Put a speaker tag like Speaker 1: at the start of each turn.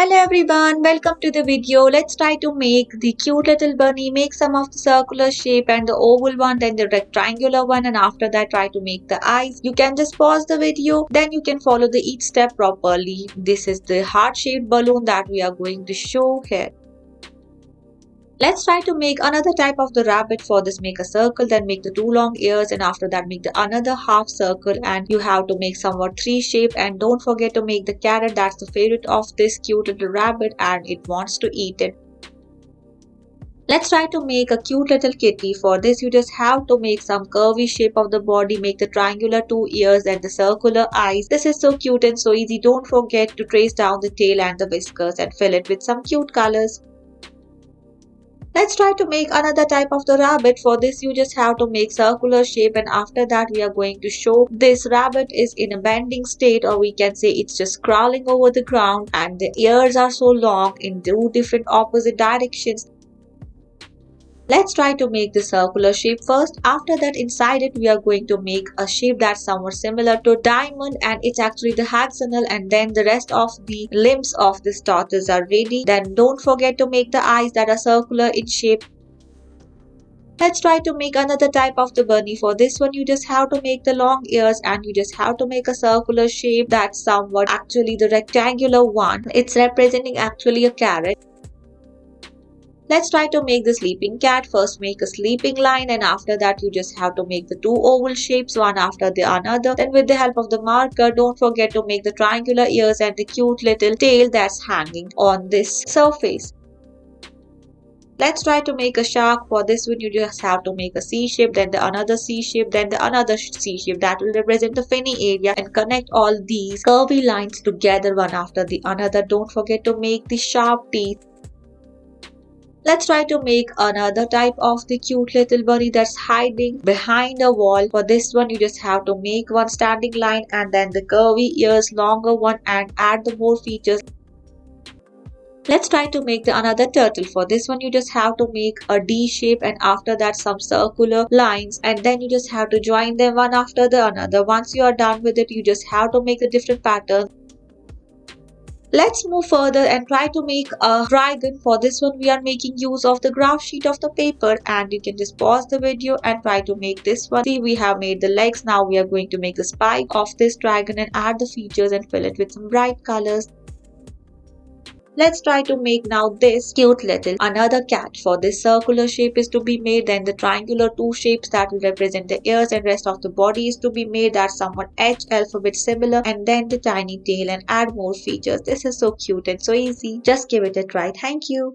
Speaker 1: Hello everyone, welcome to the video. Let's try to make the cute little bunny. Make some of the circular shape and the oval one, then the rectangular one, and after that try to make the eyes. You can just pause the video, then you can follow the each step properly. This is the heart-shaped balloon that we are going to show here. Let's try to make another type of the rabbit. For this, make a circle, then make the two long ears, and after that make the another half circle, and you have to make somewhat three shape. And don't forget to make the carrot. That's the favorite of this cute little rabbit and it wants to eat it. Let's try to make a cute little kitty. For this, you just have to make some curvy shape of the body, make the triangular two ears and the circular eyes. This is so cute and so easy. Don't forget to trace down the tail and the whiskers and fill it with some cute colors. Let's try to make another type of the rabbit. For this, you just have to make circular shape, and after that we are going to show this rabbit is in a bending state, or we can say it's just crawling over the ground, and the ears are so long in two different opposite directions. Let's try to make the circular shape first. After that, inside it we are going to make a shape that's somewhat similar to diamond, and it's actually the hexagonal, and then the rest of the limbs of this tortoise are ready. Then don't forget to make the eyes that are circular in shape. Let's try to make another type of the bunny. For this one, you just have to make the long ears, and you just have to make a circular shape that's somewhat actually the rectangular one. It's representing actually a carrot. Let's try to make the sleeping cat. First make a sleeping line, and after that you just have to make the two oval shapes one after the another. Then with the help of the marker, don't forget to make the triangular ears and the cute little tail that's hanging on this surface. Let's try to make a shark. For this one, you just have to make a C shape, then the another C shape, then the another C shape that will represent the finny area, and connect all these curvy lines together one after the another. Don't forget to make the sharp teeth. Let's try to make another type of the cute little bunny that's hiding behind a wall. For this one, you just have to make one standing line and then the curvy ears, longer one, and add the more features. Let's try to make the another turtle. For this one, you just have to make a D shape, and after that some circular lines, and then you just have to join them one after the another. Once you are done with it, you just have to make a different pattern. Let's move further and try to make a dragon. For this one, we are making use of the graph sheet of the paper, and you can just pause the video and try to make this one. See, we have made the legs. Now we are going to make the spike of this dragon and add the features and fill it with some bright colors. Let's try to make now this cute little another cat. For this, circular shape is to be made, then the triangular two shapes that will represent the ears and rest of the body is to be made. That's somewhat H alphabet similar, and then the tiny tail and add more features. This is so cute and so easy. Just give it a try. Thank you.